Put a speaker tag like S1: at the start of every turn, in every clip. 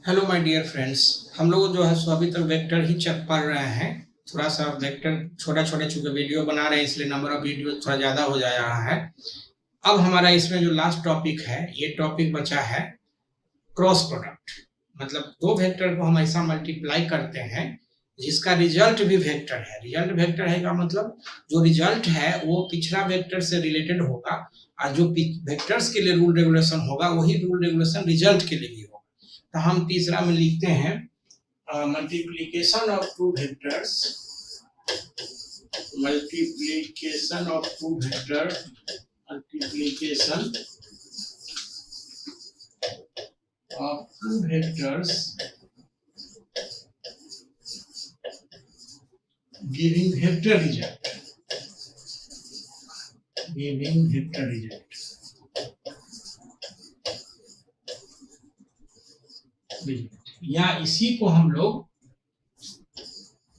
S1: Hello my dear friends. हम लोग जो है सो अभी तक वेक्टर ही पढ़ रहे हैं। थोड़ा सा वेक्टर छोटा छोटा चूंकि वीडियो बना रहे हैं इसलिए नंबर ऑफ वीडियो थोड़ा ज़्यादा हो जा रहा है। अब हमारा इसमें जो लास्ट टॉपिक है, ये टॉपिक बचा है क्रॉस प्रोडक्ट। मतलब दो वेक्टर को हम ऐसा मल्टीप्लाई करते हैं जिसका रिजल्ट भी वेक्टर है। रिजल्ट वेक्टर है का मतलब जो रिजल्ट है वो पिछला वेक्टर से रिलेटेड होगा और जो वेक्टर्स के लिए रूल रेगुलेशन होगा वही रूल रेगुलेशन रिजल्ट के लिए भी होगा। तो हम तीसरा में लिखते हैं multiplication of two vectors, multiplication of two vector, multiplication of two vectors giving vector result, giving vector result। या इसी को हम लोग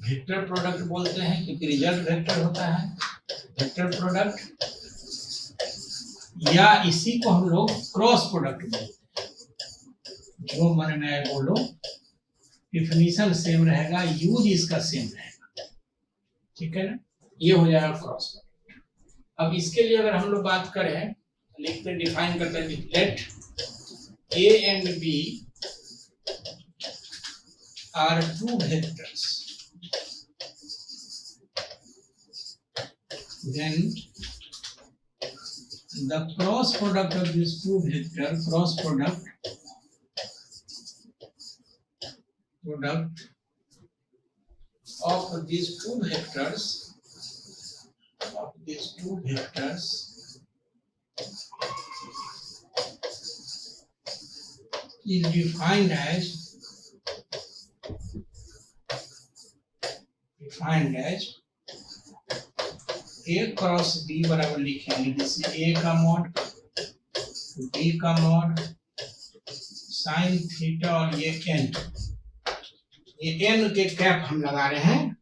S1: वेक्टर प्रोडक्ट बोलते हैं क्योंकि रिजल्ट वेक्टर होता है, वेक्टर प्रोडक्ट। या इसी को हम लोग क्रॉस प्रोडक्ट बोलते हैं। जो मन में बोलो, डिफिनीशन सेम रहेगा, यूज इसका सेम रहेगा, ठीक है ना। ये हो जाएगा क्रॉस प्रोडक्ट। अब इसके लिए अगर हम लोग बात करें, लिखते डिफाइन करते हैं, let A and B are two vectors, then the cross product of these two vector, cross product of these two vectors, of these two vectors is defined as A cross B बराबर लिखेंगे, जैसे A का mod, B का mod, sine theta और ये n, ये n के cap हम लगा रहे हैं।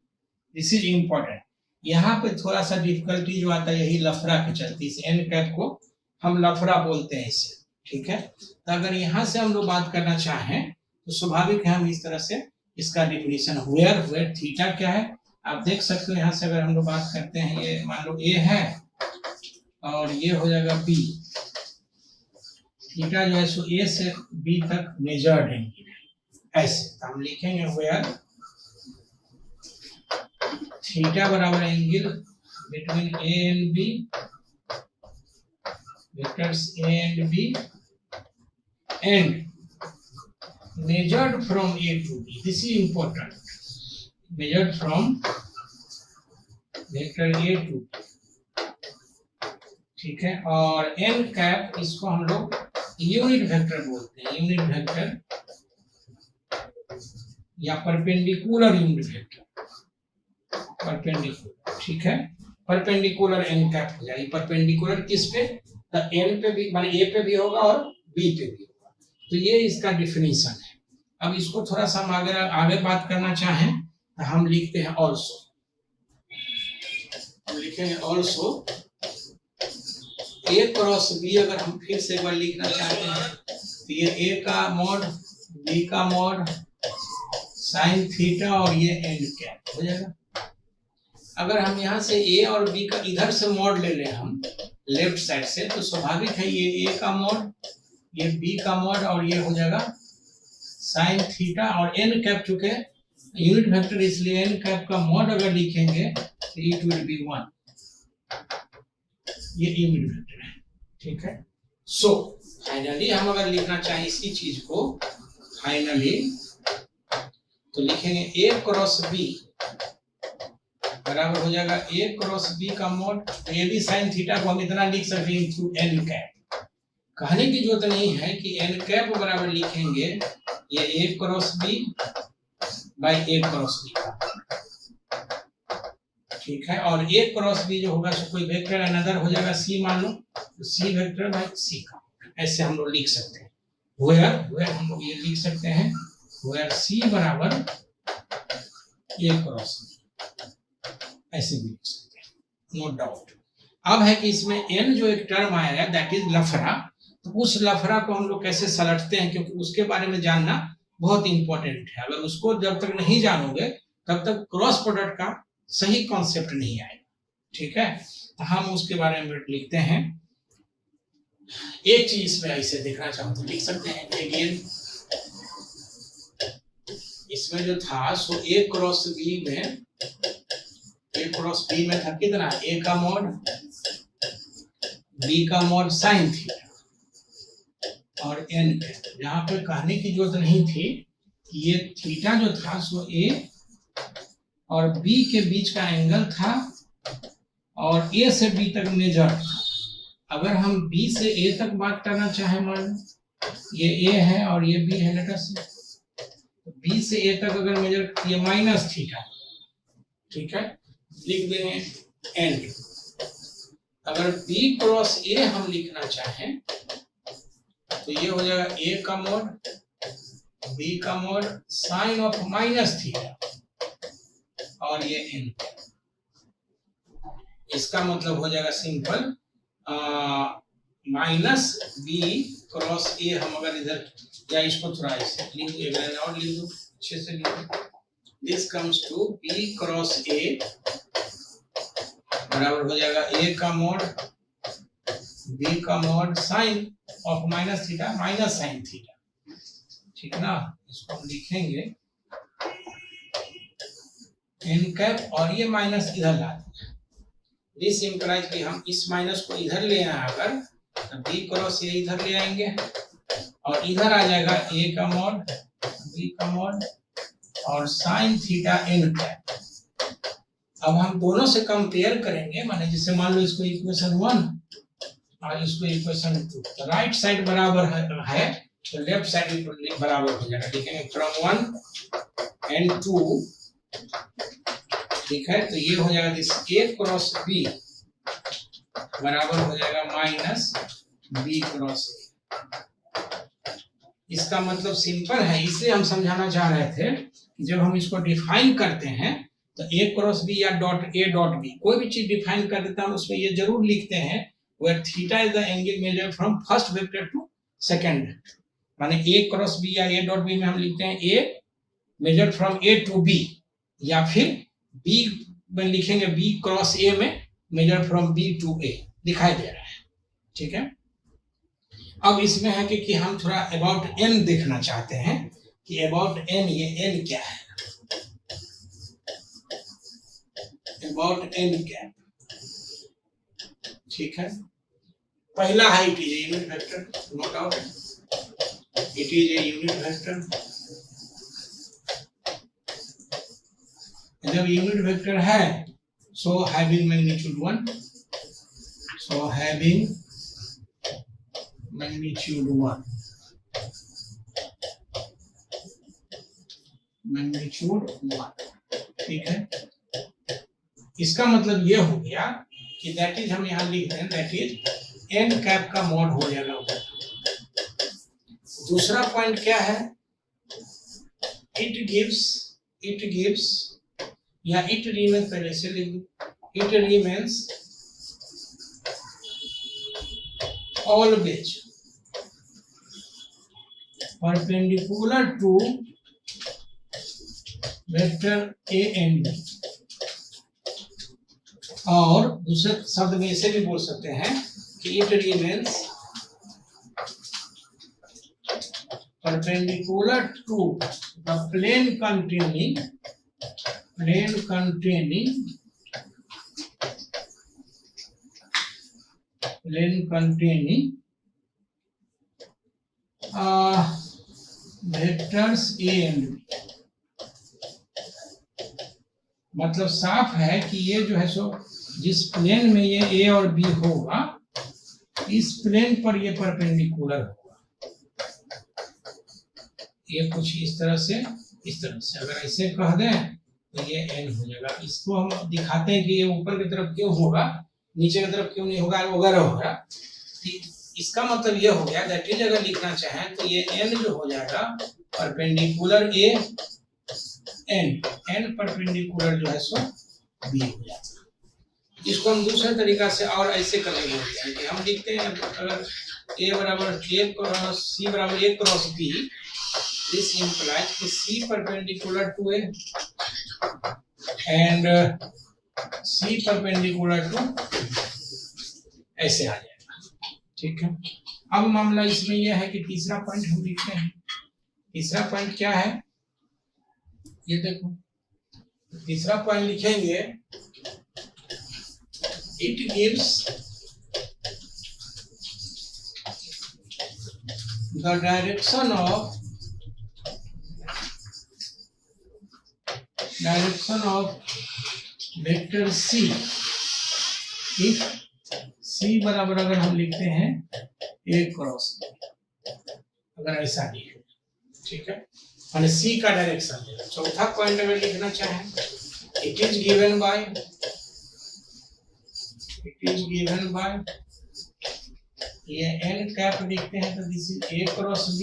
S1: This is important. यहाँ पे थोड़ा सा डिफिकल्टी जो आता है यही लफड़ा के चलती, इस n कैप को हम लफड़ा बोलते हैं इसे, ठीक है। तो अगर यहाँ से हम लोग बात करना चाहें तो स्वाभाविक है हम इस तरह से इसका डिफिनीशन, वेयर थीटा क्या है आप देख सकते हो। यहाँ से अगर हम लोग बात करते हैं, ये मान लो A है और ये हो जाएगा B, थीटा जो है सो A से B तक मेजर्ड एंगल है, ऐसे तो हम लिखेंगे वेयर थीटा बराबर angle between A and B, vectors A and B and measured from A to B, this is important, measured from vector A to B, ठीक है। और n कैप इसको हम लोग यूनिट वेक्टर बोलते हैं, यूनिट वेक्टर या परपेंडिकुलर यूनिट वेक्टर, परपेंडिकुलर, ठीक है। परपेंडिकुलर n कैप हो जाएगी। परपेंडिकुलर किस पे, तो n पे भी, माने A पे भी होगा और B पे भी होगा। तो ये इसका डिफिनीशन है। अब इसको थोड़ा सा हम आगे बात करना चाहें तो हम लिखते हैं ऑल्सो, हम लिखेंगे ऑल्सो A क्रॉस B। अगर हम फिर से एक बार लिखना चाहते हैं तो ये A का मॉड, B का मॉड, साइन थीटा और ये एंड कैप हो जाएगा। अगर हम यहाँ से A और B का इधर से मॉड ले लें हम लेफ्ट साइड से, तो स्वाभाविक है ये A का मॉड, ये B का मॉड और ये हो जाएगा साइन थीटा और एन कैप, चुके यूनिट वेक्टर इसलिए एन कैप का मॉड अगर लिखेंगे तो इट विल बी 1, ये यूनिट वेक्टर है, ठीक है। सो फाइनली हम अगर लिखना चाहें इसी चीज को फाइनली तो लिखेंगे A क्रॉस B बराबर हो जाएगा A क्रॉस B का मॉड, तो ये भी साइन थीटा को हम इतना लिख सकते हैं थ्रू एन कैप। कहने की जरूरत नहीं है कि एन कैप बराबर लिखेंगे ये A cross B by A cross B का, ठीक है। और A क्रॉस B जो होगा सो कोई वेक्टर अनदर हो जाएगा C, मान लो तो C वेक्टर बाई C का, ऐसे हम लोग लिख सकते हैं। वेयर हम लोग ये लिख सकते हैं वेयर C बराबर A क्रॉस B, ऐसे भी लिख सकते हैं, नो डाउट। अब है कि इसमें n जो एक टर्म आएगा दैट इज लफड़ा, तो उस लफड़ा को हम लोग कैसे सलटते हैं, क्योंकि उसके बारे में जानना बहुत इंपॉर्टेंट है। अगर उसको जब तक नहीं जानोगे तब तक क्रॉस प्रोडक्ट का सही कॉन्सेप्ट नहीं आएगा। ठीक है, तो हम उसके बारे में लिखते हैं। एक चीज इसमें ऐसे देखना चाहूँ तो लिख सकते हैं अगेन, इसमें जो था सो ए क्रॉस बी में था कितना, ए का मॉड बी का मॉड साइन थीटा और एन कैप। यहाँ पे कहने की जरूरत नहीं थी कि ये थीटा जो था सो ए और बी के बीच का एंगल था और ए से बी तक मेजर था। अगर हम बी से ए तक बात करना चाहें, मान ये ए है और ये बी है, लेटर से बी से ए तक अगर मेजर, ये माइनस थीटा, ठीक है, लिख देंगे एंड। अगर बी क्रॉस ए हम लिखना चाहें तो ये हो जाएगा ए का मॉड बी का mod sine of minus theta और ये एन। इसका मतलब हो जाएगा simple, minus B cross A. हम अगर इधर या इसको थोड़ा ऐसे लिख दो और लिख दो, अच्छे से लिख दो, this comes to B cross A बराबर हो जाएगा ए का मॉड बी का mod sine of minus theta minus sine theta. ठीक ना, इसको हम लिखेंगे एन कैप और ये माइनस इधर ला देंगे। दिस इंप्लाइज कि हम इस माइनस को इधर ले आए, अगर तो बी क्रॉस ए इधर ले आएंगे और इधर आ जाएगा ए का मॉड बी का मॉड और साइन थीटा एन कैप। अब हम दोनों से कंपेयर करेंगे, माने जैसे मान लो इसको इक्वेशन 1 और इसको इक्वेशन 2, तो राइट साइड बराबर है तो लेफ्ट साइड बराबर हो जाएगा। ठीक है, फ्रॉम 1 and 2, ठीक है, तो ये हो जाएगा दिस ए क्रॉस बी बराबर हो जाएगा माइनस बी क्रॉस ए। इसका मतलब सिंपल है, इसलिए हम समझाना चाह रहे थे कि जब हम इसको डिफाइन करते हैं तो ए क्रॉस बी या डॉट ए डॉट बी कोई भी चीज डिफाइन कर देता है उसमें ये जरूर लिखते हैं where theta is the angle measured from first vector to second vector। माने ए क्रॉस बी या ए डॉट बी में हम लिखते हैं A major from A to B, या फिर बी में लिखेंगे बी क्रॉस ए में major from B to A, दिखाई दे रहा है। ठीक है, अब इसमें है कि हम थोड़ा अबाउट एन देखना चाहते हैं कि अबाउट एन, ये एन क्या है, अबाउट एन कैप। ठीक है, पहला है it is a unit vector, no doubt it is a unit vector. जब यूनिट वेक्टर है so having magnitude 1, so having magnitude 1, magnitude 1। ठीक है, इसका मतलब ये हो गया कि दैट इज, हम यहां लिख दें दैट इज एन कैप का मॉड हो जाएगा ऊपर। दूसरा पॉइंट क्या है, इट गिव्स या इट रिमेन्स, पहले से लिख दो, it remains always perpendicular to vector A and B. और दूसरे शब्द में इसे भी बोल सकते हैं कि it remains perpendicular to the plane containing vectors A and B. मतलब साफ है कि ये जो है सो जिस प्लेन में ये ए और बी होगा इस प्लेन पर ये परपेंडिकुलर होगा। ये कुछ इस तरह से, अगर ऐसे कह दें तो ये एन हो जाएगा। इसको हम दिखाते हैं कि ये ऊपर की तरफ क्यों होगा, नीचे की तरफ क्यों नहीं होगा, वगैरह होगा। इसका मतलब ये हो गया दैट इज, अगर लिखना चाहें तो ये एन जो हो जाएगा परपेंडिकुलर ए एन परपेंडिकुलर जो है सो बी हो जाता है। इसको हम दूसरे तरीका से और ऐसे करने बोलते हैं कि हम लिखते हैं अगर ए बराबर ए क्रॉस सी बराबर ए क्रॉस बी दिस implies कि C perpendicular to A and C perpendicular to ऐसे आ जाएगा, ठीक है। अब मामला इसमें यह है कि तीसरा पॉइंट हम लिखते हैं। तीसरा पॉइंट क्या है, ये देखो, तीसरा पॉइंट लिखेंगे, it gives the direction of vector C if C बराबर अगर हम लिखते हैं A क्रॉस B, अगर ऐसा लिखे, ठीक है, और C का डायरेक्शन है। चौथा पॉइंट अगर लिखना चाहें, इट इज गिवन बाय ये n कैप लिखते हैं, तो this is A cross B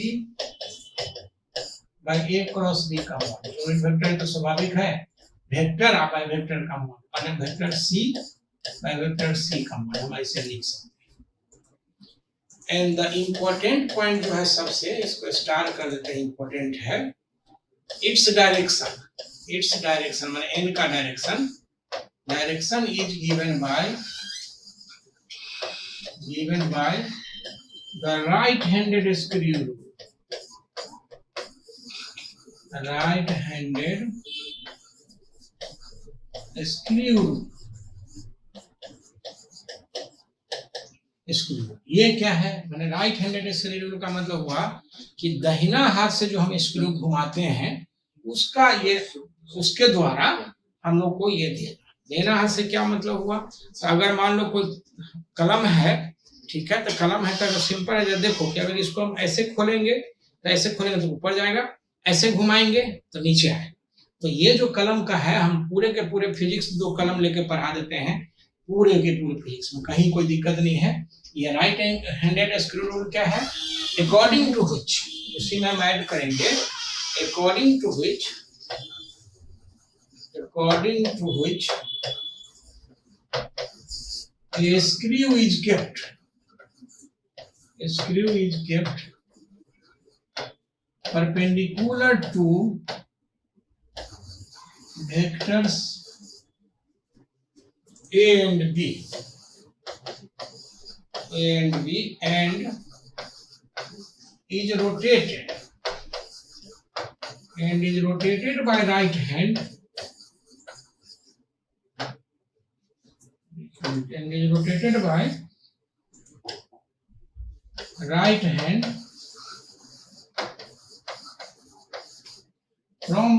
S1: by A cross B का मॉड। यूनिट वेक्टर तो स्वाभाविक है, वेक्टर बाय वेक्टर का मॉड, और vector C by vector C का मॉड, हम ऐसे लिख सकते हैं। एंड द इम्पोर्टेंट पॉइंट जो है सबसे, इसको स्टार कर देते हैं, इम्पोर्टेंट है, इट्स डायरेक्शन माने n का direction is given by the right handed screw rule. ये क्या है, मैंने राइट हैंडेड स्क्रू रूल का मतलब हुआ कि दाहिना हाथ से जो हम स्क्रू घुमाते हैं उसका ये, उसके द्वारा हम लोग को ये देना हाथ से क्या मतलब हुआ, तो अगर मान लो कोई कलम है, ठीक है, तो कलम है तो अगर सिंपल है, देखो कि अगर इसको हम ऐसे खोलेंगे तो ऐसे खोलेंगे तो ऊपर जाएगा, ऐसे घुमाएंगे तो नीचे आएगा। तो ये जो कलम का है, हम पूरे के पूरे फिजिक्स 2 कलम लेके पढ़ा देते हैं, पूरे के पूरे फिजिक्स में कहीं कोई दिक्कत नहीं है। ये राइट हैंडेड स्क्रू रूल क्या है, अकॉर्डिंग टू व्हिच, उसी में हम ऐड करेंगे, according to which a screw is kept perpendicular to vectors A and B and is rotated by right hand from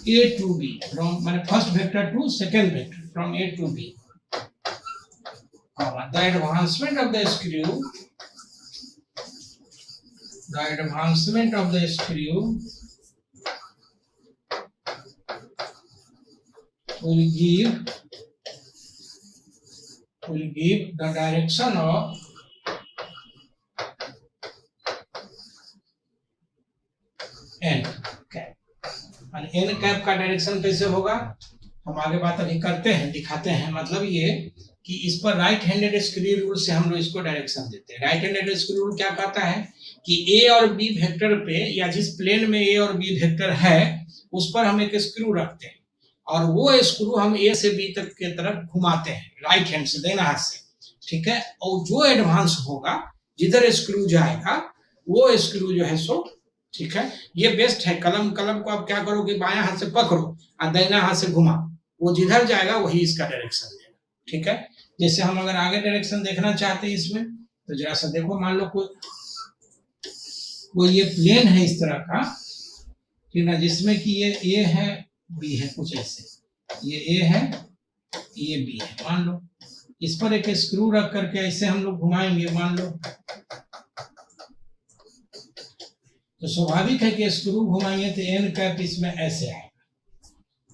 S1: A to B, from first vector to second vector, from A to B. The advancement of the screw will give the direction of n cap। n cap का direction कैसे होगा, हम आगे बात अभी करते हैं, दिखाते हैं। मतलब ये कि इस पर राइट हैंडेड स्क्रू रूल से हम लोग इसको डायरेक्शन देते हैं। राइट हैंडेड स्क्रू रूल क्या कहता है कि ए और बी वेक्टर पे, या जिस प्लेन में ए और बी वेक्टर है उस पर हम एक स्क्रू रखते हैं, और वो स्क्रू हम ए से बी तक के तरफ घुमाते हैं राइट हैंड से, दाहिना हाथ से, ठीक है। और जो एडवांस होगा, जिधर स्क्रू जाएगा वो स्क्रू जो है सो, ठीक है, ये बेस्ट है। कलम को आप क्या करो कि बायां हाथ से पकड़ो और दाहिना हाथ से घुमा, वो जिधर जाएगा वही इसका डायरेक्शन देगा, ठीक है। जैसे हम अगर आगे डायरेक्शन देखना चाहते हैं इसमें, तो जरा सा देखो, मान लो कोई ये प्लेन है इस तरह का, ठीक है, जिसमें कि ये ए है, बी है, कुछ ऐसे, ये ए है, ये बी है, मान लो इस पर एक स्क्रू रख करके ऐसे हम लोग घुमाएंगे, मान लो, तो स्वाभाविक है कि स्क्रू घुमाएंगे तो एन कैप इसमें ऐसे आएगा।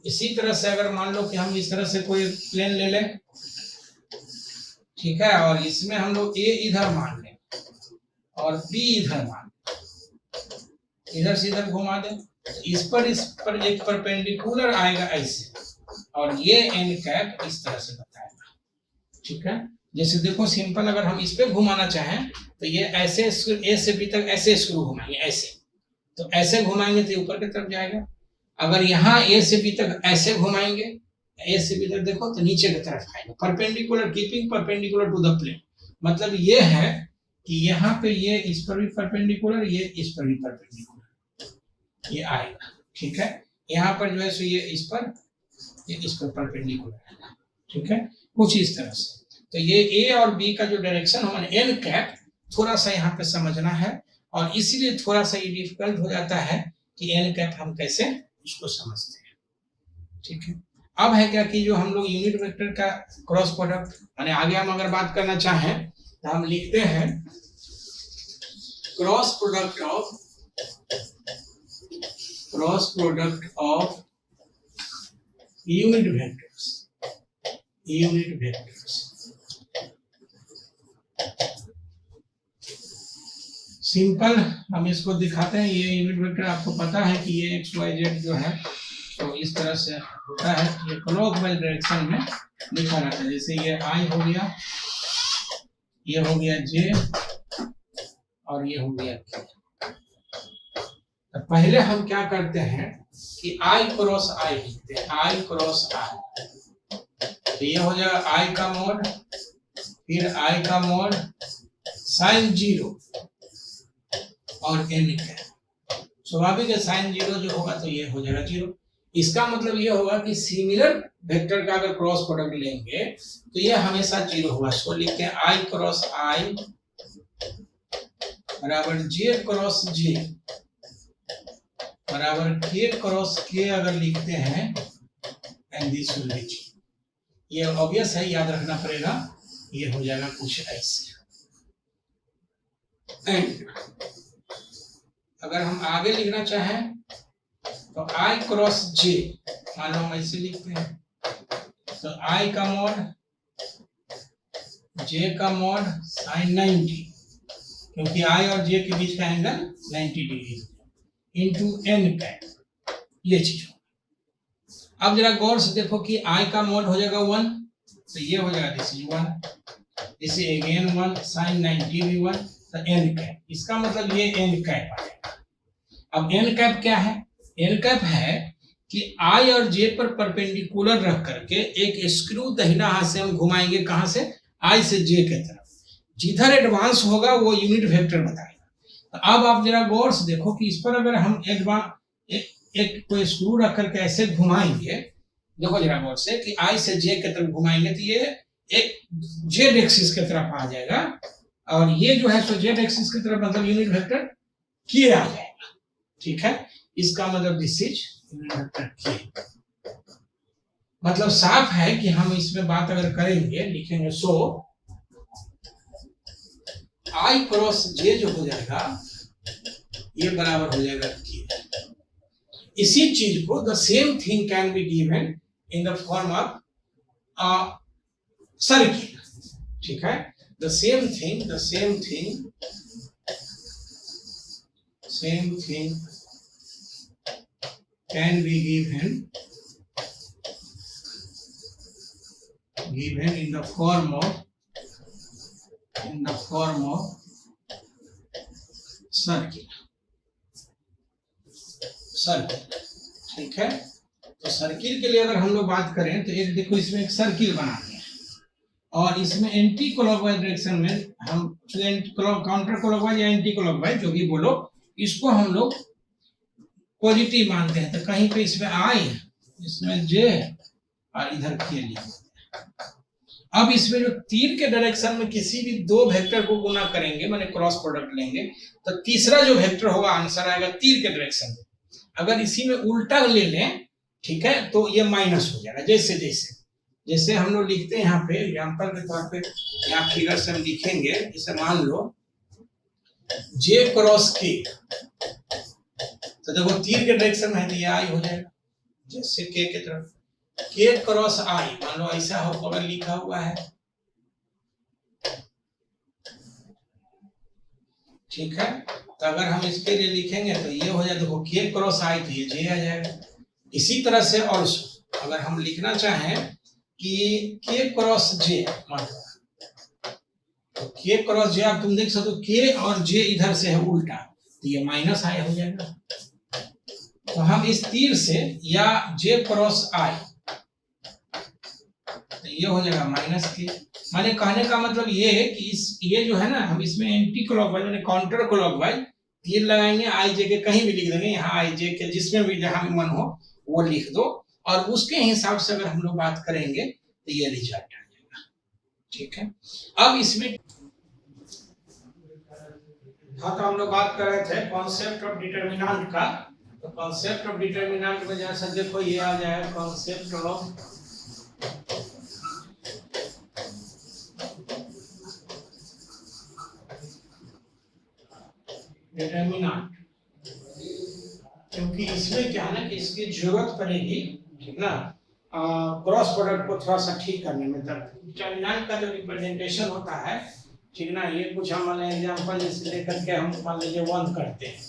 S1: इसी तरह से अगर मान लो कि हम इस तरह से कोई प्लेन ले लें, ठीक है, और इसमें हम लोग ए इधर मान लें और बी इधर मान लें, इधर से इधर घुमा दें, इस पर एक परपेंडिकुलर आएगा ऐसे, और ये एन कैप इस तरह से बताएगा, ठीक है। जैसे देखो सिंपल, अगर हम इस पे घुमाना चाहें तो ये ऐसे ए से बी तक ऐसे स्क्रू घुमाएंगे, ऐसे, तो ऐसे घुमाएंगे तो ऊपर की तरफ जाएगा। अगर यहाँ ए से बी तक ऐसे घुमाएंगे, ए से बी तक देखो तो नीचे की तरफ आएगा, perpendicular, keeping perpendicular to the plane. मतलब ये है कि यहाँ पे ये इस पर भी परपेंडिकुलर, ये इस पर भी परपेंडिकुलर ये आएगा, ठीक है। यहाँ पर जो है सो ये इस पर परपेंडिकुलर है, ठीक है, कुछ इस तरह से। तो ये ए और बी का जो डायरेक्शन हमारे एन कैप थोड़ा सा यहाँ पे समझना है, और इसीलिए थोड़ा सा ये डिफिकल्ट हो जाता है कि एन कैप हम कैसे इसको समझते हैं, ठीक है। अब है क्या कि जो हम लोग यूनिट वेक्टर का क्रॉस प्रोडक्ट, माने आगे हम अगर बात करना चाहें तो हम लिखते हैं cross product of unit vectors. Simple हम इसको दिखाते हैं। ये यूनिट वेक्टर आपको पता है कि ये एक्स वाई जेड जो है तो इस तरह से होता है, ये क्लॉकवाइज डायरेक्शन में लिखा रहता है। जैसे ये आई हो गया, ये हो गया जे, और ये हो गया के। तो पहले हम क्या करते हैं कि आई क्रॉस आई लिखते हैं, आई क्रॉस आई। तो ये हो जाएगा आई का मोड, फिर आई का मोड साइन 0 और एन का। स्वाभाविक है साइन 0 जो होगा तो ये हो जाएगा 0। इसका मतलब ये होगा कि सिमिलर वेक्टर का अगर क्रॉस प्रोडक्ट लेंगे तो ये हमेशा 0 होगा। इसको लिखते हैं आई क्रॉस आई बराबर जे क्रॉस जे बराबर के क्रॉस के अगर लिखते हैं, एंड दिस विल बी जी। ये ऑब्वियस है, याद रखना पड़ेगा। ये हो जाएगा कुछ ऐसे। एंड अगर हम आगे लिखना चाहें तो आई क्रॉस जे, मान लो हम ऐसे लिखते हैं, तो आई का मोड जे का मोड साइन 90, क्योंकि आई और जे के बीच का एंगल 90 डिग्री, इंटू एन कैप, ये चीज हो। अब जरा गौर से देखो कि आई का मोड हो जाएगा 1, तो ये हो जाएगा this is 1, this is again 1, sine 90 भी 1, तो एन कैप। इसका मतलब ये एन कैप आ जाएगा। अब एन कैप क्या है? एन कैप है कि आई और जे पर परपेंडिकुलर रख करके एक स्क्रू दाहिना हाथ से हम घुमाएंगे, कहां से? आई से जे के तरफ। जिधर एडवांस होगा वो यूनिट वेक्टर बताएगा। तो अब आप जरा गौर से देखो कि इस पर अगर हम एक कोई स्क्रू रख करके ऐसे घुमाएंगे, देखो जरा गौर से कि आई से जे के तरफ घुमाएंगे तो ये एक जेड एक्सिस की तरफ आ जाएगा, और ये जो है सो जेड एक्सिस की तरफ, मतलब यूनिट वेक्टर के आ जाएगा, ठीक है। इसका मतलब दिस इज यूनिट वेक्टर के। मतलब साफ है कि हम इसमें बात अगर करेंगे, लिखेंगे सो आई क्रॉस जे जो हो जाएगा ये बराबर हो जाएगा के। इसी चीज को the same thing can be given in the form of circle, ठीक है। The same thing can be given in the form of circle, ठीक है। तो सर्किल के लिए अगर हम लोग बात करें तो एक देखो इसमें एक सर्किल बना दिया है, और इसमें एंटी क्लॉकवाइज डायरेक्शन में हम काउंटर क्लॉकवाइज या एंटी क्लॉकवाइज जो भी बोलो, इसको हम लोग पॉजिटिव मानते हैं। तो कहीं पे इसमें आई, इसमें जे, और इधर के लिए। अब इसमें जो तीर के डायरेक्शन में किसी भी दो वेक्टर को गुना करेंगे, माने क्रॉस प्रोडक्ट लेंगे, तो तीसरा जो वेक्टर होगा आंसर आएगा तीर के डायरेक्शन में। अगर इसी में उल्टा ले लें, ठीक है, तो ये माइनस हो जाएगा। जैसे हम लोग लिखते हैं यहाँ पे एग्जांपल के तौर पे, यहाँ फिगर से हम लिखेंगे, जैसे मान लो जे क्रॉस के, तो देखो तीर के डायरेक्शन में है तो ये आई हो जाएगा, जैसे के तरफ। के क्रॉस आई, मान लो ऐसा हो अगर लिखा हुआ है, ठीक है। तो अगर हम इसके लिए लिखेंगे तो ये हो जाए, देखो के क्रॉस आई तो ये जे आ जाएगा। इसी तरह से और अगर हम लिखना चाहें कि के क्रॉस जे, मान लो तो के क्रॉस जे, आप तुम देख सकते हो के और जे इधर से है उल्टा, तो ये माइनस आई हो जाएगा। तो हम इस तीर से या जे क्रॉस आई, तो ये हो जाएगा माइनस तीर। माने कहने का मतलब ये है कि ये जो है ना, हम इसमें एंटी क्लॉकवाइज यानी काउंटर क्लॉकवाइज तीर लगाएंगे, आई जे के कहीं भी लिख देंगे, यहाँ आई जे के जिसमें भी जहां भी मन हो वो लिख दो, और उसके हिसाब से अगर हम लोग बात करेंगे तो ये रिजल्ट आ जाएगा। ठीक है, अब इसमें हाँ, तो हम लोग बात कर रहे थे कॉन्सेप्ट ऑफ डिटर्मिनेंट का। तो कॉन्सेप्ट ऑफ डिटर्मिनेंट में जैसा देखो ये आ जाएगा कॉन्सेप्ट ऑफ डिटर्मिनेंट, क्योंकि इसमें क्या है ना कि इसकी जरूरत पड़ेगी, ठीक ना, क्रॉस प्रोडक्ट को थोड़ा सा ठीक करने में। तब डिटर्मिनेंट का जो रिप्रेजेंटेशन होता है, ठीक ना, ये कुछ हम मान एग्जांपल जैसे लेकर के हम मान लीजिए 1 करते हैं,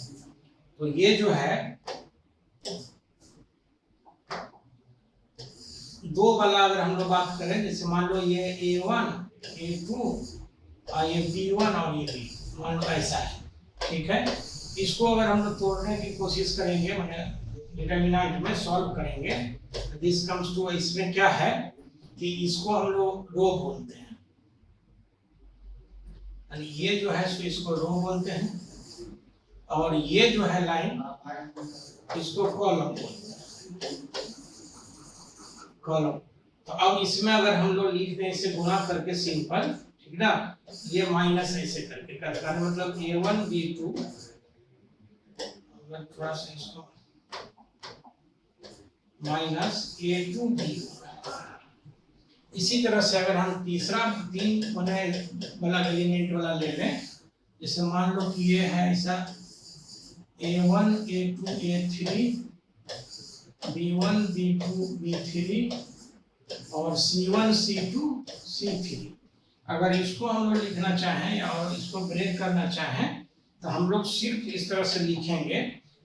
S1: तो ये जो है 2 वाला अगर हम लोग बात करें, जैसे मान लो ये A1 A2 और ये B1 और ये B, मान लो ऐसा है। ठीक है, इसको अगर हम लोग तोड़ने की कोशिश करेंगे, मैंने डिटर्मिनेंट में सॉल्व करेंगे, तो दिस कम्स टू, इसमें क्या है कि इसको हम लोग रो बोलते हैं, यानी ये जो है सो इसको रो बोलते हैं, और ये जो है लाइन इसको कॉलम बोलते हैं, कॉलम। तो अब इसमें अगर हम लोग लिख दें इसे गुणा करके सिंपल, ठीक ना, ये माइनस ऐसे करके करता है, मतलब A1 B2, थोड़ा सा इसको माइनस A2 B1। इसी तरह से अगर हम तीसरा 3 वाला एलिमेंट वाला ले लें, जैसे मान लो कि ये है ऐसा A1 A2 A3 B1 B2 B3 और C1 C2 C3। अगर इसको हम लोग लिखना चाहें और इसको ब्रेक करना चाहें तो हम लोग सिर्फ इस तरह से लिखेंगे,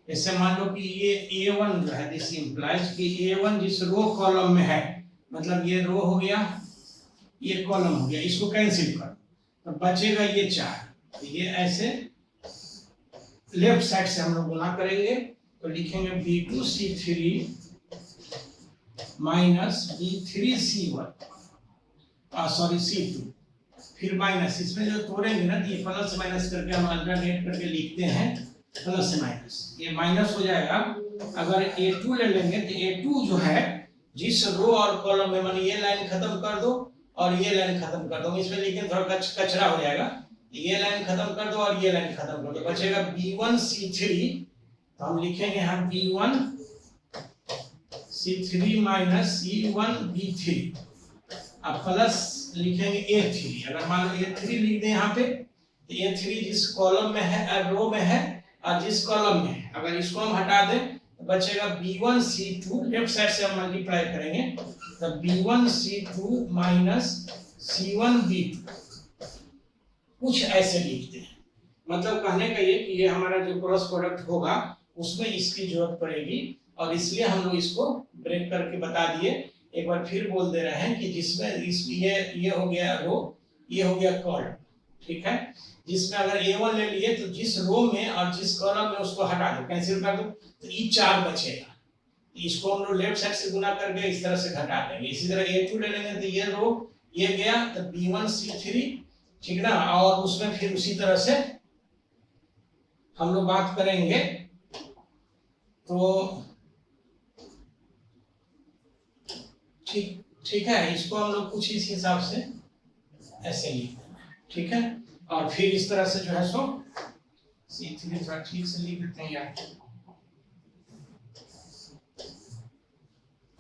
S1: जैसे मान लो कि ये A1 जो है, दिस इंप्लाइज कि A1 जिस रो कॉलम में है, मतलब ये रो हो गया, ये कॉलम हो गया, इसको कैंसिल कर तो बचेगा ये 4। तो ये ऐसे लेफ्ट साइड से हम लोग गुना करेंगे, तो लिखेंगे B2 C3 minus B3 C1 sorry C2, फिर माइनस, इसमें जो तोड़ेंगे ना तो ये प्लस माइनस करके हम अल्टरनेट करके लिखते हैं प्लस माइनस, ये माइनस हो जाएगा। अगर A2 ले लेंगे तो A2 जो है जिस रो और कॉलम में, माने ये लाइन खत्म कर दो और ये लाइन खत्म कर दो, इसमें लेकिन थोड़ा कचरा हो जाएगा, ये लाइन खत्म कर दो और ये लाइन खत्म कर दो, बचेगा B1 C3। तो हम लिखेंगे यहाँ B1 C3 minus C1 B3, अब प्लस लिखेंगे A3। अगर मान लो A3 लिख दें यहाँ पे, तो A3 जिस कॉलम में है, रो में है, और जिस कॉलम में है, अगर इसको हम हटा दें तो बचेगा B1 C2, लेफ्ट साइड से हम मल्टीप्लाई करेंगे, तो B1 C2 minus C1 B2, कुछ ऐसे लिखते हैं। मतलब कहने का ये कि ये हमारा जो क्रॉस प्रोडक्ट होगा उसमें इसकी जरूरत पड़ेगी, और इसलिए हम लोग इसको ब्रेक करके बता दिए। एक बार फिर बोल दे रहे हैं कि जिसमें ये हो गया रो, ये हो गया कॉलम, ठीक है, जिसमें अगर A1 ले लिए तो जिस रो में और जिस कॉलम में उसको हटा दो, कैंसिल कर दो, तो ये 4 बचेगा। इसको हम लोग लेफ्ट साइड से गुना करके इस तरह से घटा देंगे। इसी तरह A2 ले लेंगे तो ये रो ये गया, तो B1 C3, ठीक ना, और उसमें फिर उसी तरह से हम लोग बात करेंगे। तो ठीक है, इसको हम लोग कुछ इस हिसाब से ऐसे लिख देना, ठीक है, और फिर इस तरह से जो है सो C3 थोड़ा ठीक से लिख देते हैं यार,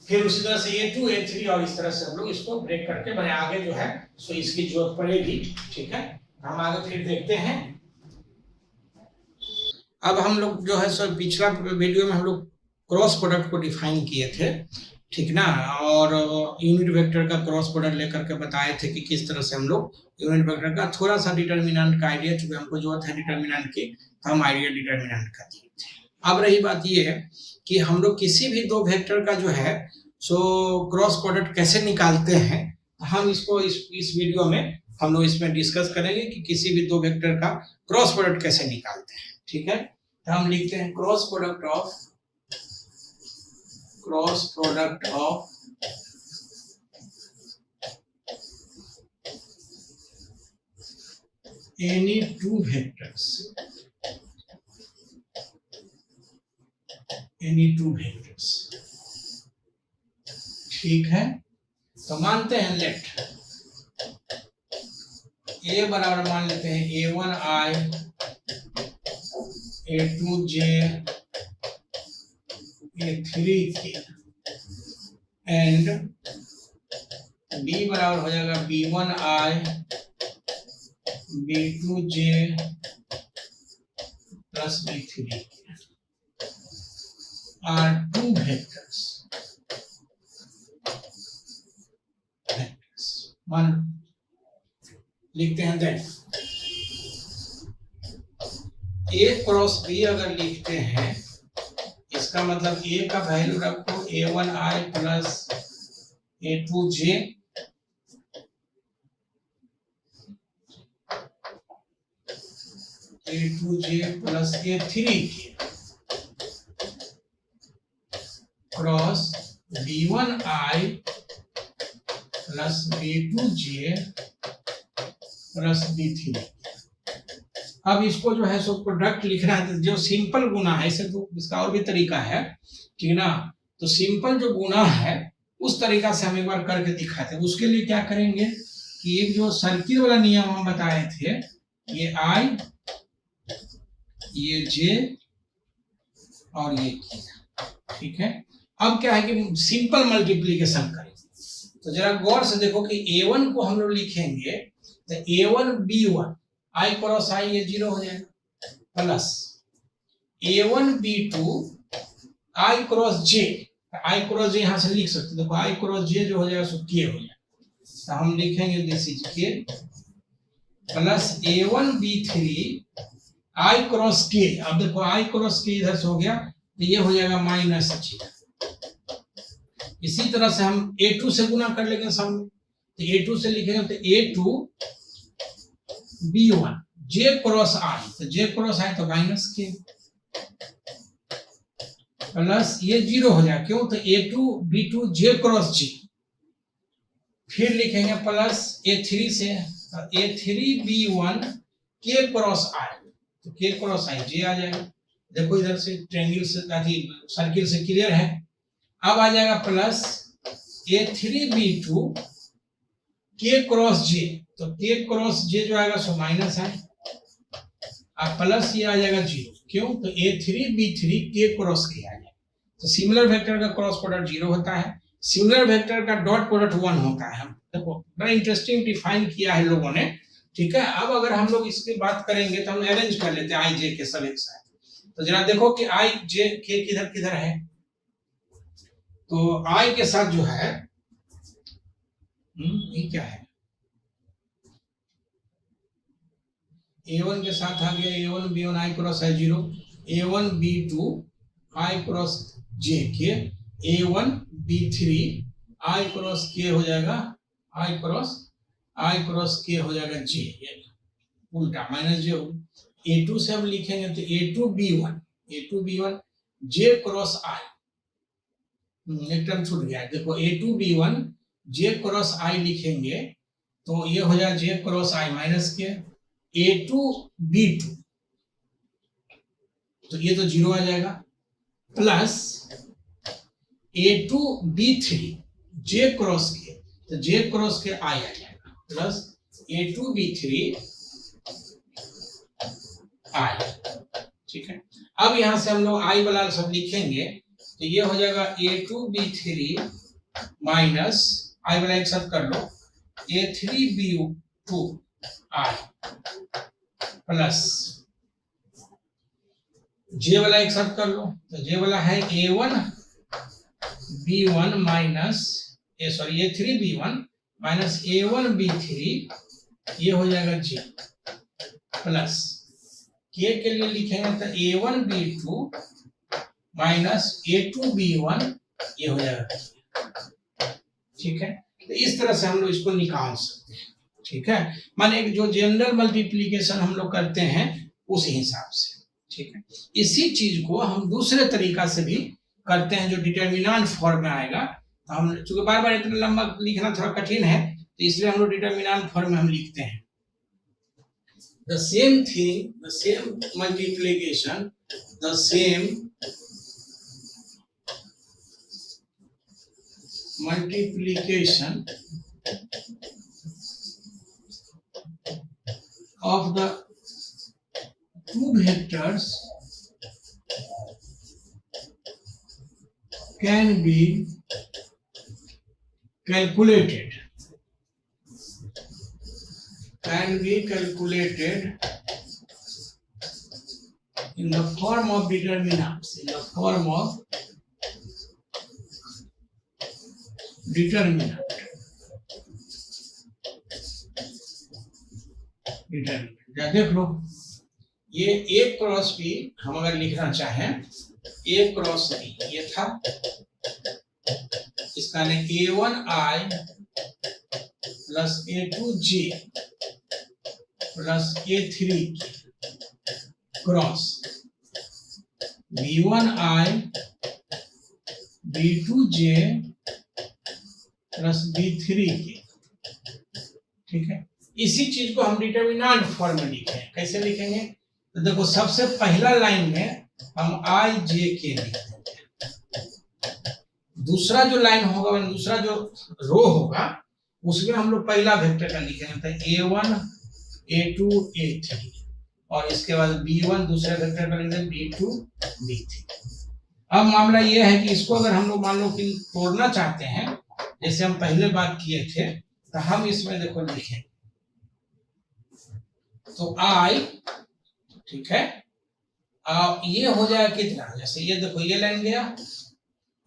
S1: फिर उसी तरह से A2 A3 और इस तरह से हम लोग इसको ब्रेक करके बने आगे जो है सो इसकी जरूरत पड़ेगी, ठीक है। हम आगे फिर देखते हैं। अब हम लोग जो है सो पिछला वीडियो में हम लोग क्रॉस प्रोडक्ट को डिफाइन किए थे, ठीक ना, और यूनिट वेक्टर का क्रॉस प्रोडक्ट लेकर के बताए थे कि किस तरह से हम लोग यूनिट वेक्टर का थोड़ा सा डिटर्मिनेंट का आइडिया, चूंकि हमको जरूरत है डिटर्मिनेंट की, तो हम आइडिया डिटर्मिनेंट का दिए थे। अब रही बात ये है कि हम लोग किसी भी 2 वेक्टर का जो है सो क्रॉस प्रोडक्ट कैसे निकालते हैं, हम इसको इस वीडियो में हम लोग इसमें डिस्कस करेंगे कि किसी भी 2 वेक्टर का क्रॉस प्रोडक्ट कैसे निकालते हैं, ठीक है। तो हम लिखते हैं cross product of any two vectors, ठीक है। तो मानते हैं लेट ए बराबर मान लेते हैं a1i a2j a3k and b बराबर हो जाएगा b1i b2j plus b3 are two vectors मान लिखते हैं देन a क्रॉस b अगर लिखते हैं इसका मतलब a का वैल्यू रखो a1i plus a2j plus a3k cross b1i plus b2j plus b3। अब इसको जो है सो प्रोडक्ट लिखना है, जो सिंपल गुना है इसे तो इसका और भी तरीका है, ठीक ना। तो सिंपल जो गुना है उस तरीका से हम एक बार करके दिखाते हैं। उसके लिए क्या करेंगे कि एक जो सर्किल वाला नियम हम बताए थे, ये i ये j और ये k, ठीक है। अब क्या है कि सिंपल मल्टीप्लीकेशन करें। तो जरा गौर से देखो कि a1 को हम लोग लिखेंगे तो a1 b1 i cross i ये 0 हो जाएगा plus a1 b2 i cross j यहाँ से लिख सकते, देखो i क्रॉस j जो हो जाएगा सो k हो जाएगा। तो हम लिखेंगे this is k plus a1 b3 i cross k। अब देखो i क्रॉस k इधर से हो गया तो ये हो जाएगा माइनस j। इसी तरह से हम a2 से गुना कर लेंगे सामने, तो a2 से लिखेंगे तो a2 b1 j cross i, तो j क्रॉस i तो माइनस k प्लस ये 0 हो जाएगा, क्यों तो a2 b2 j cross j। फिर लिखेंगे प्लस a3 से तो a3 b1 k cross i, तो k क्रॉस i j आ जाएगा। देखो इधर से ट्रायंगल से सर्किल से क्लियर है। अब आ जाएगा plus a3b2 k cross j, तो k क्रॉस j जो आएगा सो माइनस है, अब प्लस ये आ जाएगा 0, क्यों तो a3b3 k क्रॉस k आ जाएगा। तो सिमिलर वेक्टर का क्रॉस प्रोडक्ट 0 होता है, सिमिलर वेक्टर का डॉट प्रोडक्ट 1 होता है। देखो बड़ा इंटरेस्टिंग डिफाइन किया है लोगों ने, ठीक है। अब अगर हम लोग इसकी बात करेंगे तो हम अरेंज कर लेते हैं i j के सब एक साथ। तो जरा देखो कि i j k किधर किधर है, तो i के साथ जो है ये क्या है, a1 के साथ आ गया a1 b1 i cross i 0, a1 b2 i cross j k, a1 b3 i cross k हो जाएगा i क्रॉस k हो जाएगा j, उल्टा माइनस j। a2 से हम लिखेंगे तो a2 b1 j cross i, एक टर्म छूट गया, देखो a2 b1 j cross i लिखेंगे तो ये हो जाएगा j क्रॉस i माइनस के a2 b2, तो ये तो 0 आ जाएगा plus a2 b3 j cross के, तो j क्रॉस के i आ जाएगा प्लस a2 b3 i, ठीक है। अब यहां से हम लोग i वाला सब लिखेंगे तो ये हो जाएगा a2 b3 माइनस i वाला एक साथ कर लो a3 b2 i plus j वाला एक साथ कर लो, तो j वाला है a1 b1 minus a3 b1 minus a1 b3, ये हो जाएगा j प्लस k के लिए लिखेंगे तो a1 b2 minus a2 b1, ये हो जाएगा, ठीक है। तो इस तरह से हम लोग इसको निकाल सकते हैं, ठीक है। माने जो जनरल मल्टीप्लिकेशन हम लोग करते हैं उस हिसाब से, ठीक। ठीक है। इसी चीज को हम दूसरे तरीका से भी करते हैं, जो डिटर्मिनेंट फॉर्म में आएगा। तो हम चूंकि बार बार इतना लंबा लिखना थोड़ा कठिन है, तो इसलिए हम लोग डिटर्मिनेंट फॉर्म में हम लिखते हैं। The same thing, the same multiplication, the same multiplication of the two vectors can be calculated in the form of determinants, determinant। देख लो, ये A क्रॉस B हम अगर लिखना चाहें, A क्रॉस B ये था, इसका ने A1I plus A2J plus A3 cross B1I B2J plus B3 के, ठीक है। इसी चीज को हम डिटर्मिनेंट फॉर्म में लिखें। कैसे लिखेंगे? तो देखो, सबसे पहला लाइन में हम I J K लिख देंगे, दूसरा जो लाइन होगा, दूसरा जो रो होगा, उसमें हम लोग पहला वेक्टर का लिखेंगे, तो A1 A2 A3, और इसके बाद B1 दूसरे वेक्टर का लिख देंगे B2 B3। अब मामला यह है कि इसको अगर हम लोग मान लो कि तोड़ना चाहते हैं, जैसे हम पहले बात किए थे, तो हम इसमें देखो लिखें, तो I, ठीक है, ये हो जाएगा कितना, जैसे ये देखो, ये लाइन गया,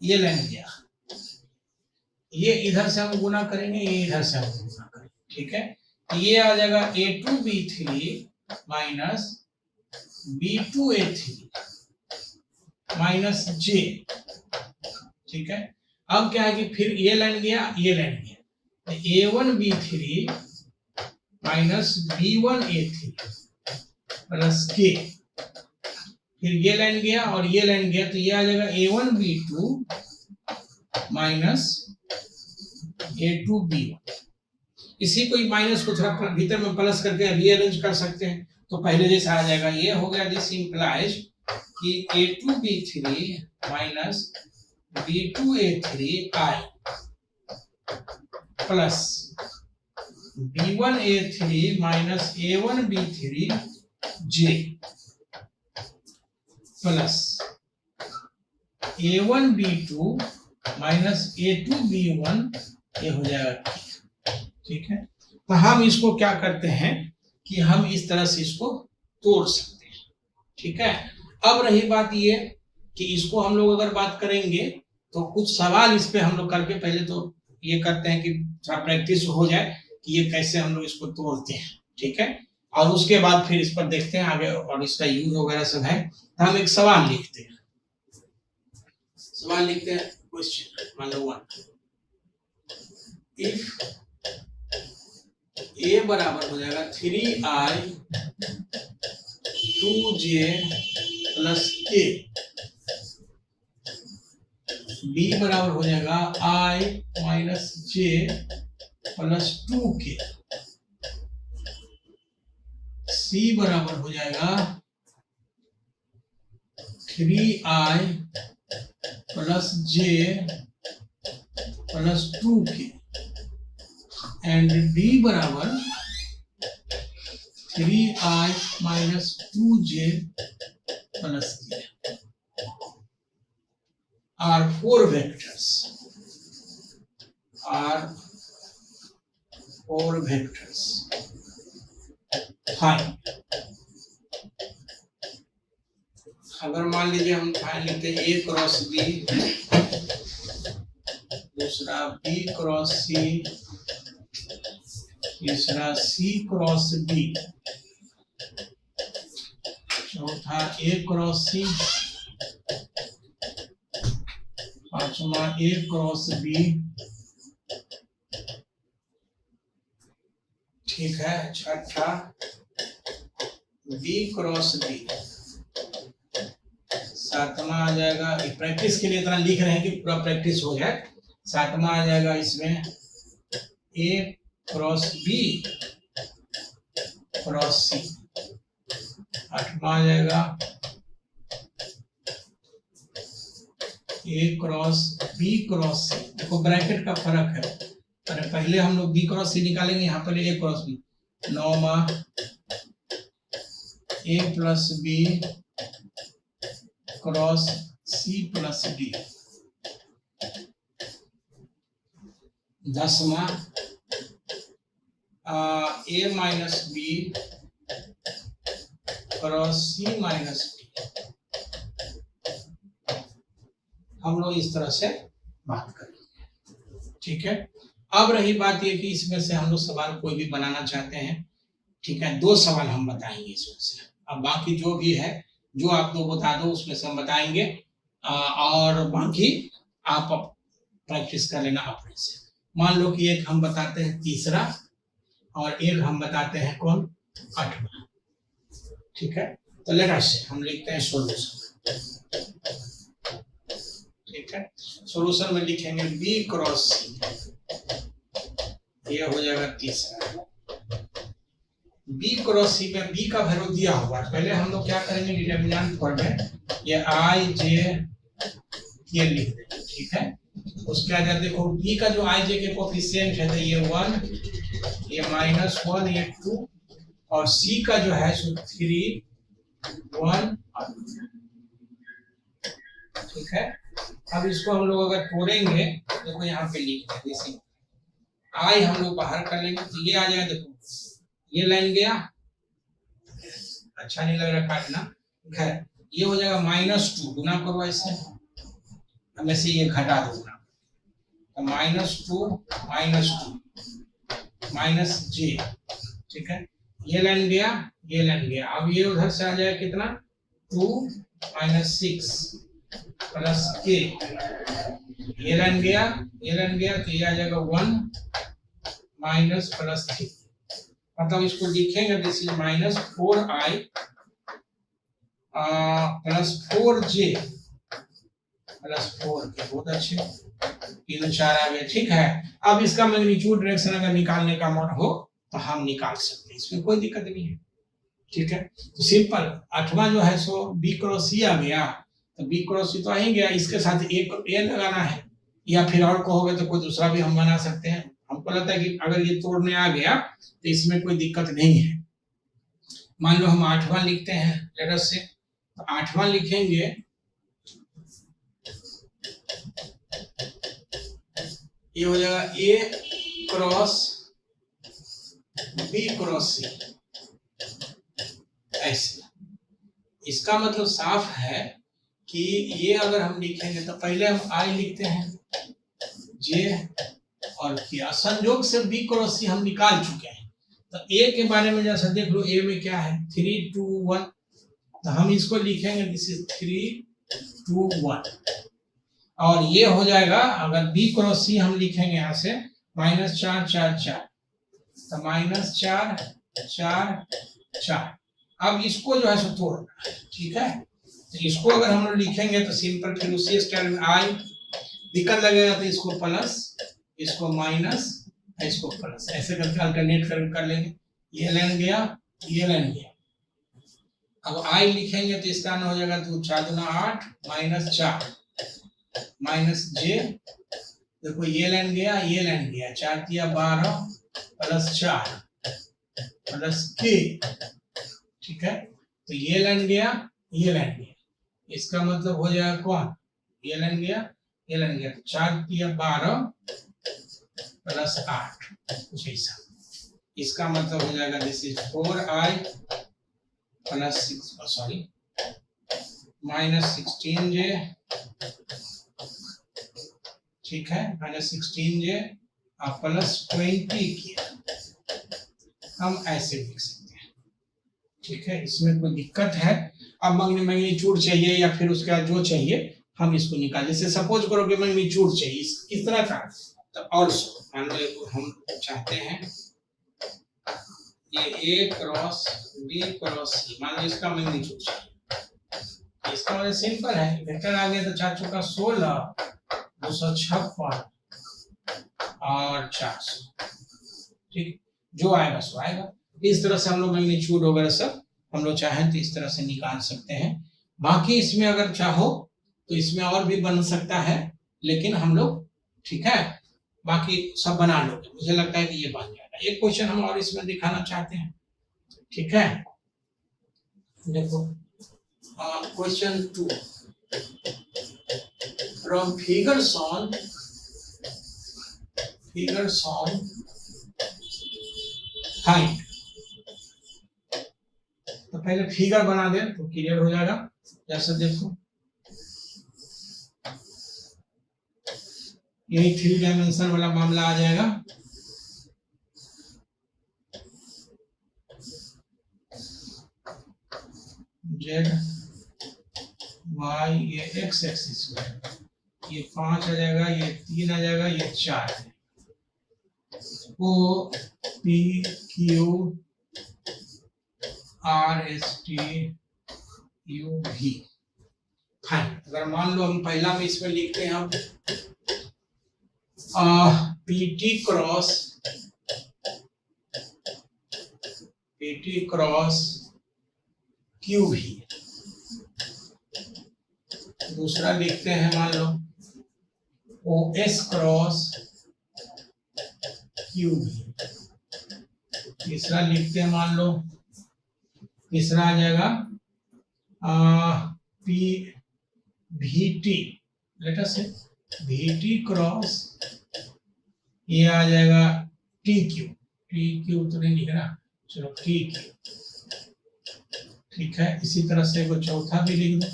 S1: ये लाइन गया, ये इधर से हम गुना करेंगे, ये इधर से हम गुना करेंगे, ठीक है। तो ये आ जाएगा A2 B3 minus B2 A3 minus J, ठीक है। अब क्या है कि फिर ये लाइन गया, ये लाइन गया, तो A1 B3 minus B1 A3 plus K, फिर ये लाइन गया और ये लाइन गया, तो ये आ जाएगा A1 B2 minus A2 B1। इसी को माइनस को थोड़ा भीतर में प्लस करके रीअरेंज कर सकते हैं, तो पहले जैसा आ जाएगा, ये हो गया। दिस इंप्लाइज कि A2 B3 minus B2 A3 I plus B1 A3 minus A1 B3 J plus A1 B2 minus A2 B1, ये हो जाएगा, ठीक है। तो हम इसको क्या करते हैं कि हम इस तरह से इसको तोड़ सकते हैं, ठीक है। अब रही बात ये कि इसको हम लोग अगर बात करेंगे, तो कुछ सवाल इस पे हम लोग करके पहले तो ये करते हैं कि थोड़ा प्रैक्टिस हो जाए कि ये कैसे हम लोग इसको तोड़ते हैं, ठीक है। और उसके बाद फिर इस पर देखते हैं आगे, और इसका यूज वगैरह सब है। तो हम एक सवाल लिखते हैं, क्वेश्चन नंबर 1, इफ A बराबर हो जाएगा 3I 2J plus K, B बराबर हो जाएगा I minus J plus 2K, C बराबर हो जाएगा 3I plus J plus 2K, and D बराबर 3I minus 2J plus K are 4 vectors, fine. अगर मान लीजिए हम फाइन लिखते हैं A क्रॉस B, दूसरा B क्रॉस C, तीसरा C क्रॉस B, चौथा A क्रॉस C, पांचवा A क्रॉस B, ठीक है, छठा B क्रॉस B, सातवां आ जाएगा, प्रैक्टिस के लिए इतना लिख रहे हैं कि पूरा प्रैक्टिस हो जाए। सातवां आ जाएगा इसमें ए क्रॉस बी क्रॉस सी। आठवां आ जाएगा ए क्रॉस बी क्रॉस सी। देखो ब्रैकेट का फर्क है, अरे पहले हम लोग बी क्रॉस सी निकालेंगे, यहाँ पर ए क्रॉस बी। नौवां A plus B cross C plus D. 10वां A minus B cross C minus D. हम लोग इस तरह से बात करेंगे, ठीक है। अब रही बात ये कि इसमें से हम लोग सवाल कोई भी बनाना चाहते हैं, ठीक है। 2 सवाल हम बताएंगे इसमें से, अब बाकी जो भी है जो आप लोग बता दो उसमें से हम बताएंगे, और बाकी आप प्रैक्टिस कर लेना अपने से। मान लो कि एक हम बताते हैं तीसरा और एक हम बताते हैं कौन 8वां, ठीक है। तो लेट अस से हम लिखते हैं सॉल्यूशन, ठीक है। सॉल्यूशन में लिखेंगे बी क्रॉस सी, ये हो जाएगा तीसरा। बी क्रॉस सी में बी का वैल्यू दिया हुआ है, पहले हम लोग क्या करेंगे डिटरमिनेंट फॉर्म में ये आई जे ये लिख देंगे, ठीक है। उसके आगे देखो बी का जो आई जे के कोफिशिएंट है तो ये 1, ये -1, ये 2 और सी का जो है सो 3, 1 और 2, ठीक है। अब इसको हम लोग अगर तोड़ेंगे देखो यहाँ पे लिख देंगे जैसे आई हम लोग बाहर कर लेंगे तो ये आ जाएगा। देखो ये लाइन गया, अच्छा नहीं लग रहा काटना, खैर ये हो जाएगा -2 गुना करो ऐसे, अब ऐसे ये घटा दो गुना तो -2 माइनस जे, ठीक है। ये लाइन गया, ये लाइन गया, अब ये उधर से आ जाएगा कितना 2 - 6 प्लस के, ये लाइन गया, ये लाइन गया तो ये आ जाएगा 1 माइनस प्लस 3, मतलब इसको लिखेंगे this is -4i plus 4j plus 4k। बहुत अच्छे, 3 और 4 आ गए, ठीक है। अब इसका मैग्नीट्यूड डायरेक्शन अगर निकालने का मन हो तो हम निकाल सकते हैं, इसमें कोई दिक्कत नहीं है, ठीक है। तो सिंपल 8वां जो है सो बी क्रॉस सी आ गया, तो बी क्रॉस सी तो आ ही गया, इसके साथ एक ए लगाना है, या फिर और कहोगे तो कोई दूसरा भी हम बना सकते हैं। हमको लगता है कि अगर ये तोड़ने आ गया तो इसमें कोई दिक्कत नहीं है। मान लो हम 8वां लिखते हैं लेटर से, तो 8वां लिखेंगे ये हो जाएगा ए क्रॉस बी क्रॉस सी, ऐसे। इसका मतलब साफ है कि ये अगर हम लिखेंगे तो पहले हम आई लिखते हैं जे और किया, संयोग से बी क्रॉस सी हम निकाल चुके हैं। तो ए के बारे में जैसा देख लो, ए में क्या है 3, 2, 1, तो हम इसको लिखेंगे दिस इज 3, 2, 1, और ये हो जाएगा अगर बी क्रॉस सी हम लिखेंगे यहाँ से -4, 4, 4, तो -4, 4, 4। अब इसको जो है सो तोड़ना है, ठीक है। तो इसको अगर हम लोग लिखेंगे तो सिंपल फिर उसी स्टाइल में आई दिक्कत लगेगा तो इसको प्लस, इसको माइनस, इसको प्लस, ऐसे करके अल्टरनेट कर लेंगे। ये लाइन गया, ये लाइन गया। अब आई लिखेंगे तो इसका हो जाएगा 2, 4 दूना 8 -4 माइनस जे, देखो ये लाइन गया, ये लाइन गया, 4 दिया 12 प्लस 4 प्लस के, ठीक है। तो ये लाइन गया, ये लाइन गया, इसका मतलब हो जाएगा कौन, ये लाइन गया, ये लाइन गया, 4 दिया 12 प्लस 8 कुछ ऐसा, इसका मतलब हो जाएगा this is 4i plus 6 sorry -16j, ठीक है, -16j प्लस 20 किया, हम ऐसे लिख सकते हैं, ठीक है। इसमें कोई दिक्कत है। अब मैग्नीट्यूड चाहिए या फिर उसका जो चाहिए हम इसको निकाल, जैसे सपोज करो कि मैग्नीट्यूड चाहिए किस तरह का, तो ऑल्सो मान लो हम चाहते हैं ये ए क्रॉस बी क्रॉस सी, मान लो इसका मैग्नीट्यूड चाहिए, इसका मतलब सिंपल है, वेक्टर आ गया तो 4 चौका 16, 256 और 400। ठीक, जो आएगा सो आएगा। इस तरह से हम लोग मैग्नीट्यूड वगैरह सब हम लोग चाहें तो इस तरह से निकाल सकते हैं। बाकी इसमें अगर चाहो तो इसमें और भी बन सकता है, लेकिन हम लोग ठीक है बाकी सब बना लोगे, मुझे लगता है कि ये बन जाएगा। एक क्वेश्चन हम और इसमें दिखाना चाहते हैं, ठीक है। देखो question 2 from figures on find. तो पहले फिगर बना दे तो क्लियर हो जाएगा। जैसे देखो यही 3 डायमेंशन वाला मामला आ जाएगा। जेड वाई ये एक्स एक्सिस में ये 5 आ जाएगा, ये 3 आ जाएगा, ये 4 है। O P Q R S T U भी। फाइन। अगर मान लो हम पहला में इसमें लिखते हैं हम पीटी क्रॉस क्यू भी। दूसरा लिखते हैं मान लो ओ एस क्रॉस क्यू भी। तीसरा लिखते हैं मान लो, तीसरा आ जाएगा पी वी टी, लेटर से वी टी क्रॉस ये आ जाएगा टी क्यू तो नहीं लिखना, चलो टी क्यू। ठीक है, इसी तरह से वो चौथा भी लिख दो,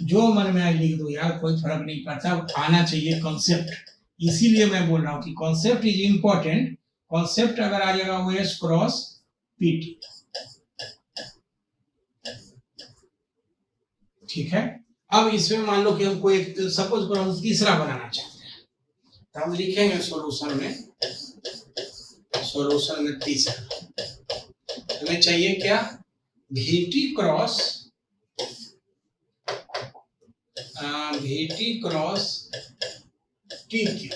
S1: जो मन में आए लिख दो यार, कोई फर्क नहीं पड़ता, आना चाहिए कॉन्सेप्ट। इसीलिए मैं बोल रहा हूँ कि कॉन्सेप्ट इज इंपॉर्टेंट। कॉन्सेप्ट अगर आ जाएगा वो एस क्रॉस पीटी। ठीक है, अब इसमें मान लो कि हमको एक सपोज करो हम तीसरा बनाना चाहते हैं, तो हम लिखेंगे सॉल्यूशन में तीसरा हमें चाहिए क्या, वीटी क्रॉस टी क्यू।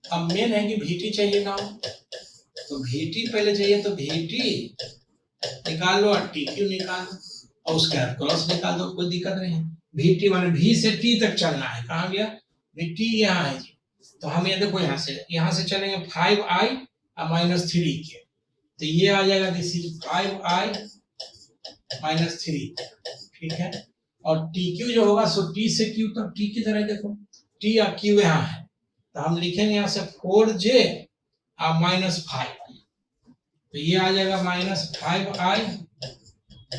S1: अब मेन है कि वीटी चाहिए ना, तो वीटी पहले चाहिए, तो वीटी निकाल लो और टी क्यू निकाल लो और उसके बाद क्रॉस निकाल दो, कोई दिक्कत नहीं है। वीटी माने वी से टी तक चलना है, कहाँ गया वीटी, यहाँ है जी। तो हम ये देखो यहाँ से चलेंगे 5i माइनस 3 के, तो ये आ जाएगा दिस इज 5i माइनस 3। ठीक है, और टी क्यू जो होगा सो टी से क्यू तक, टी की तरह देखो टी और क्यू यहाँ है, तो हम लिखेंगे यहाँ से 4j माइनस 5, तो ये आ जाएगा माइनस 5i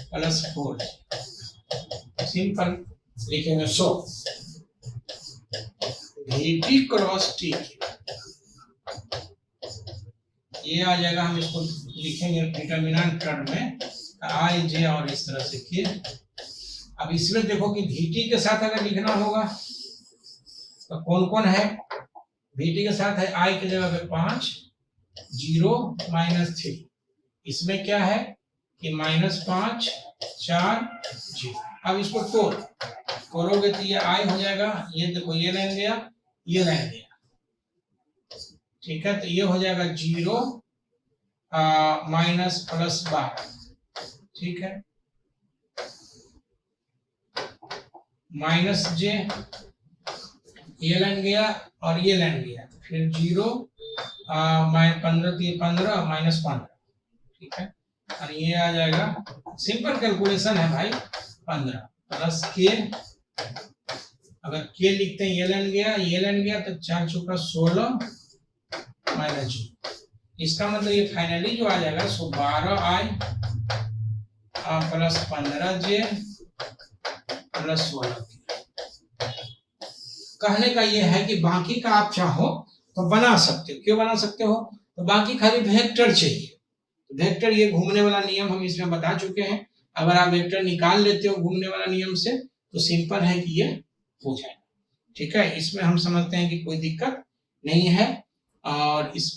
S1: प्लस 4। सिंपल लिखेंगे, सो वीटी क्रॉस टी ये आ जाएगा, हम इसको लिखेंगे डिटरमिनेंट टर्म में आई जे और इस तरह से किए। अब इसमें देखो कि वीटी के साथ अगर लिखना होगा तो कौन कौन है, वीटी के साथ है आई की जगह पे 5 0 माइनस 3, इसमें क्या है कि माइनस 5 4 0। अब इसको तोड़ोगे तो ये आई हो जाएगा, ये देखो ये लाइन गया, ये लाइन गया। ठीक है, तो ये हो जाएगा 0 माइनस प्लस 12। ठीक है, माइनस जे, ये लाइन गया और ये लाइन गया, फिर 0 15 माइनस 15। ठीक है, और ये आ जाएगा, सिंपल कैलकुलेशन है भाई, 15 प्लस के, अगर के लिखते हैं ये लाइन गया तो 4 चौका 16 माइनस जी। इसका मतलब ये फाइनली जो आ जाएगा सो 12i प्लस 15j प्लस 16। कहने का ये है कि बाकी का आप चाहो तो बना सकते हो। क्यों बना सकते हो, तो बाकी खाली वेक्टर चाहिए। वेक्टर ये घूमने वाला नियम हम इसमें बता चुके हैं, अगर आप वेक्टर निकाल लेते हो घूमने वाला नियम से तो सिंपल है कि ये हो जाए। ठीक है, इसमें हम समझते हैं कि कोई दिक्कत नहीं है और इस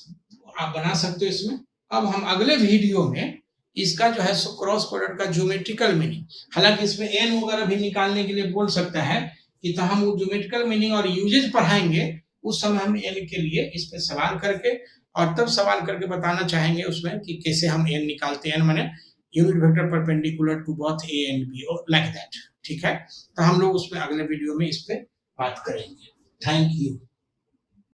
S1: आप बना सकते हो इसमें। अब हम अगले वीडियो में इसका जो है सो क्रॉस प्रोडक्ट का ज्योमेट्रिकल मीनिंग, हालांकि इसमें एन वगैरह भी निकालने के लिए बोल सकता है कि तो हम ज्योमेट्रिकल मीनिंग और यूजेज पढ़ाएंगे, उस समय हम एन के लिए इस पे सवाल करके और तब सवाल करके बताना चाहेंगे उसमें कि कैसे हम एन निकालते हैं, माने unit vector perpendicular to both A and B like that. ठीक है, तो हम लोग उसमें अगले वीडियो में इस पे बात करेंगे। Thank you.